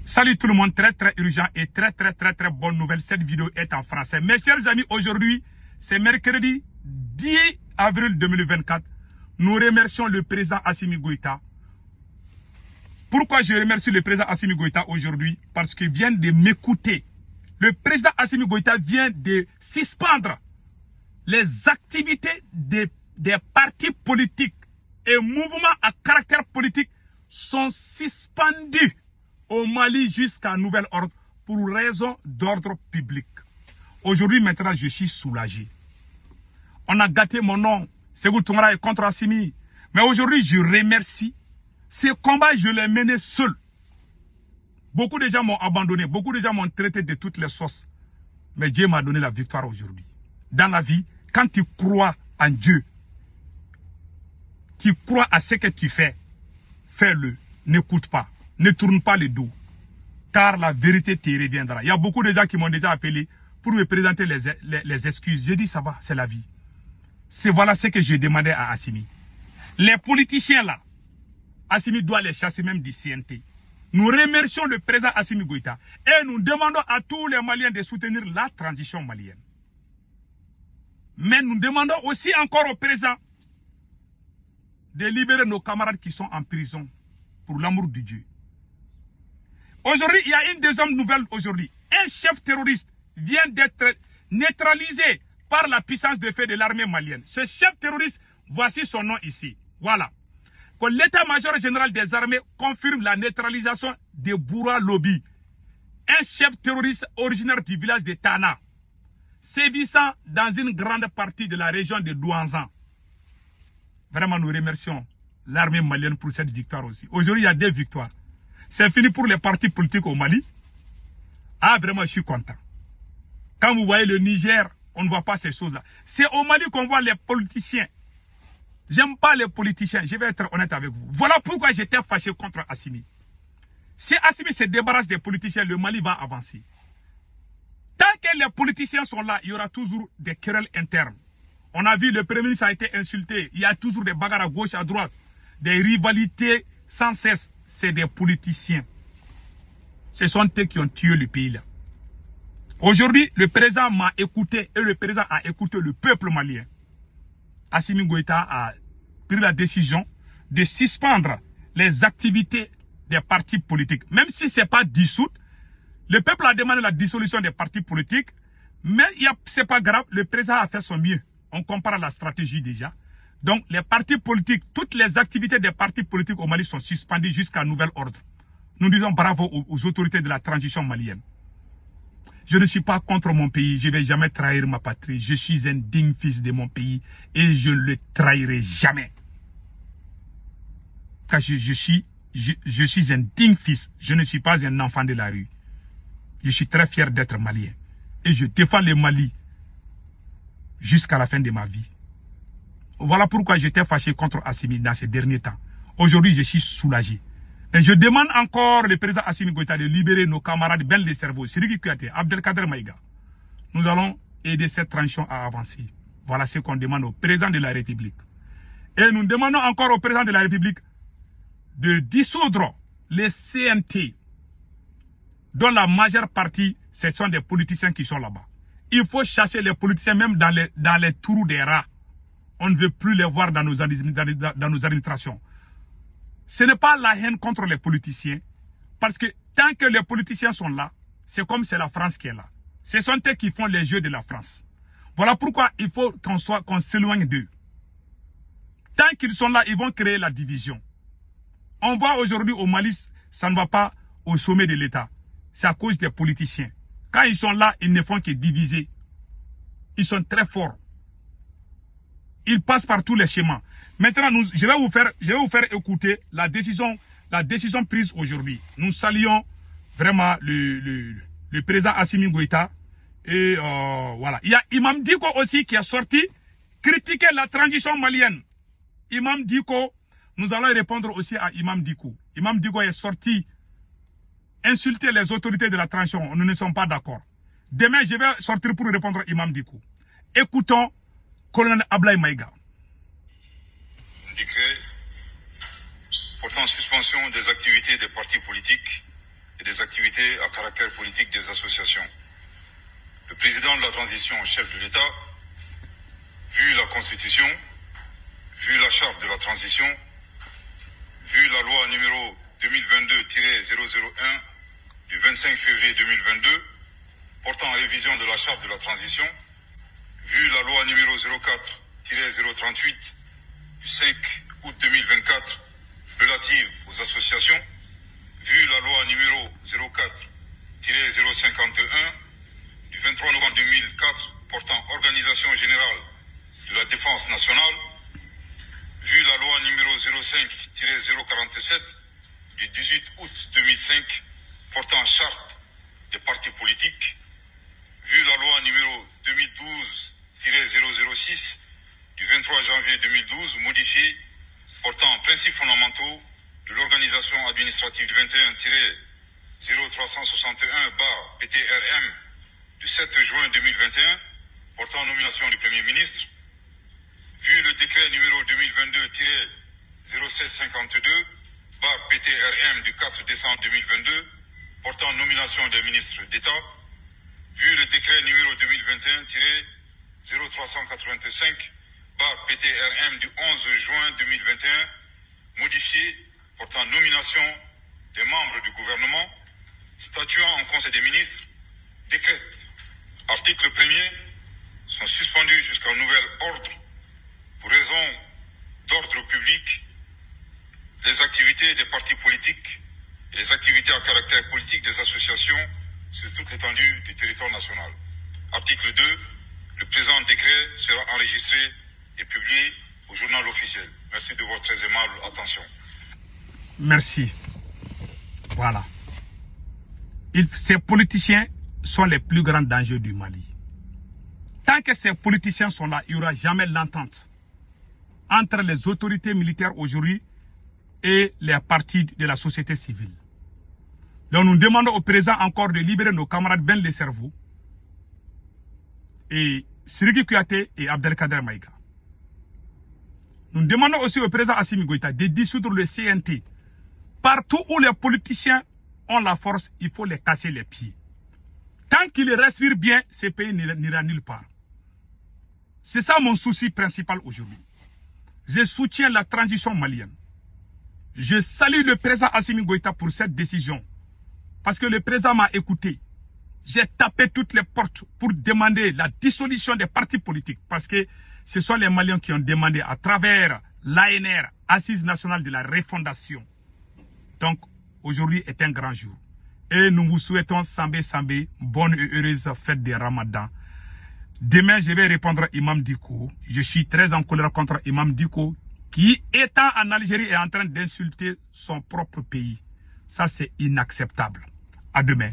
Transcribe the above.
Salut tout le monde, très urgent et très bonne nouvelle. Cette vidéo est en français. Mes chers amis, aujourd'hui, c'est mercredi 10 avril 2024. Nous remercions le président Assimi Goïta. Pourquoi je remercie le président Assimi Goïta aujourd'hui? Parce qu'il vient de m'écouter. Le président Assimi Goïta vient de suspendre les activités des partis politiques et mouvements à caractère politique sont suspendus au Mali jusqu'à nouvel ordre pour raison d'ordre public. Aujourd'hui, maintenant, je suis soulagé. On a gâté mon nom. Sékou Toungara est contre Assimi. Mais aujourd'hui, je remercie. Ce combat, je l'ai mené seul. Beaucoup de gens m'ont abandonné. Beaucoup de gens m'ont traité de toutes les sauces. Mais Dieu m'a donné la victoire aujourd'hui. Dans la vie, quand tu crois en Dieu, tu crois à ce que tu fais, fais-le. N'écoute pas. Ne tourne pas le dos. Car la vérité te reviendra. Il y a beaucoup de gens qui m'ont déjà appelé pour me présenter les excuses. J'ai dit ça va, c'est la vie. Voilà ce que je demandais à Assimi. Les politiciens là, Assimi doit les chasser même du CNT. Nous remercions le président Assimi Goïta et nous demandons à tous les Maliens de soutenir la transition malienne. Mais nous demandons aussi encore au président de libérer nos camarades qui sont en prison pour l'amour de Dieu. Aujourd'hui, il y a une deuxième nouvelle aujourd'hui. Un chef terroriste vient d'être neutralisé par la puissance de feu de l'armée malienne. Ce chef terroriste, voici son nom ici. Voilà. Que l'état-major général des armées confirme la neutralisation de Boura Lobi, un chef terroriste originaire du village de Tana, sévissant dans une grande partie de la région de Douanzan. Vraiment, nous remercions l'armée malienne pour cette victoire aussi. Aujourd'hui, il y a 2 victoires. C'est fini pour les partis politiques au Mali. Ah, vraiment, je suis content. Quand vous voyez le Niger, on ne voit pas ces choses-là. C'est au Mali qu'on voit les politiciens. J'aime pas les politiciens, je vais être honnête avec vous. Voilà pourquoi j'étais fâché contre Assimi. Si Assimi se débarrasse des politiciens, le Mali va avancer. Tant que les politiciens sont là, il y aura toujours des querelles internes. On a vu le Premier ministre a été insulté. Il y a toujours des bagarres à gauche, à droite. Des rivalités sans cesse. C'est des politiciens. Ce sont eux qui ont tué le pays là. Aujourd'hui, le président m'a écouté et le président a écouté le peuple malien. Assimi Goïta a pris la décision de suspendre les activités des partis politiques. Même si ce n'est pas dissout, le peuple a demandé la dissolution des partis politiques, mais ce n'est pas grave, le président a fait son mieux. On compare la stratégie déjà. Donc, les partis politiques, toutes les activités des partis politiques au Mali sont suspendues jusqu'à nouvel ordre. Nous disons bravo aux autorités de la transition malienne. Je ne suis pas contre mon pays, je ne vais jamais trahir ma patrie. Je suis un digne fils de mon pays et je ne le trahirai jamais. Car je suis un digne fils, je ne suis pas un enfant de la rue. Je suis très fier d'être malien et je défends le Mali jusqu'à la fin de ma vie. Voilà pourquoi j'étais fâché contre Assimi dans ces derniers temps. Aujourd'hui, je suis soulagé. Et je demande encore le président Assimi Goïta de libérer nos camarades Ben le cerveau, Sidiki Kouyaté, Abdelkader Maïga. Nous allons aider cette transition à avancer. Voilà ce qu'on demande au président de la République. Et nous demandons encore au président de la République de dissoudre les CNT, dont la majeure partie, ce sont des politiciens qui sont là-bas. Il faut chasser les politiciens même dans les trous des rats. On ne veut plus les voir dans nos administrations. Ce n'est pas la haine contre les politiciens. Parce que tant que les politiciens sont là, c'est comme c'est la France qui est là. Ce sont eux qui font les jeux de la France. Voilà pourquoi il faut qu'on s'éloigne d'eux. Tant qu'ils sont là, ils vont créer la division. On voit aujourd'hui au Mali, ça ne va pas au sommet de l'État. C'est à cause des politiciens. Quand ils sont là, ils ne font que diviser. Ils sont très forts. Ils passent par tous les schémas. Maintenant, je vais vous faire écouter la décision prise aujourd'hui. Nous saluons vraiment le président Assimi Goïta. Et voilà. Il y a Imam Diko aussi qui est sorti critiquer la transition malienne. Imam Diko, nous allons répondre aussi à Imam Diko. Imam Diko est sorti insulter les autorités de la transition. Nous ne sommes pas d'accord. Demain, je vais sortir pour répondre à Imam Diko. Écoutons Colonel Ablaye Maïga. Décret portant suspension des activités des partis politiques et des activités à caractère politique des associations. Le président de la transition, chef de l'État, vu la Constitution, vu la charte de la transition, vu la loi numéro 2022-001 du 25 février 2022 portant révision de la charte de la transition, vu la loi numéro 04-038 du 5 août 2024 relative aux associations, vu la loi numéro 04-051 du 23 novembre 2004 portant organisation générale de la défense nationale, vu la loi numéro 05-047 du 18 août 2005 portant charte des partis politiques, vu la loi numéro 2012-006 du 23 janvier 2012 modifiée portant principes fondamentaux de l'organisation administrative du 21-0361-PTRM du 7 juin 2021 portant nomination du Premier ministre, vu le décret numéro 2022-0752-PTRM du 4 décembre 2022 portant nomination des ministres d'État, vu le décret numéro 2021-0385-PTRM du 11 juin 2021 modifié portant nomination des membres du gouvernement, statuant en Conseil des ministres, décrète. Article 1er, sont suspendus jusqu'à nouvel ordre pour raison d'ordre public les activités des partis politiques et les activités à caractère politique des associations sur toute l'étendue du territoire national. Article 2, le présent décret sera enregistré et publié au journal officiel. Merci de votre très aimable attention. Merci. Voilà. Ces politiciens sont les plus grands dangers du Mali. Tant que ces politiciens sont là, il n'y aura jamais l'entente entre les autorités militaires aujourd'hui et les partis de la société civile. Donc nous demandons au président encore de libérer nos camarades Ben le cerveau et Siriki Kouyaté et Abdelkader Maïga. Nous demandons aussi au président Assimi Goïta de dissoudre le CNT. Partout où les politiciens ont la force, il faut les casser les pieds. Tant qu'ils respirent bien, ce pays n'ira nulle part. C'est ça mon souci principal aujourd'hui. Je soutiens la transition malienne. Je salue le président Assimi Goïta pour cette décision. Parce que le président m'a écouté. J'ai tapé toutes les portes pour demander la dissolution des partis politiques. Parce que ce sont les Maliens qui ont demandé à travers l'ANR, Assise nationale de la refondation. Donc, aujourd'hui est un grand jour. Et nous vous souhaitons Sambé Sambé, bonne et heureuse fête de Ramadan. Demain, je vais répondre à Imam Diko. Je suis très en colère contre Imam Diko, qui, étant en Algérie, est en train d'insulter son propre pays. Ça, c'est inacceptable. À demain.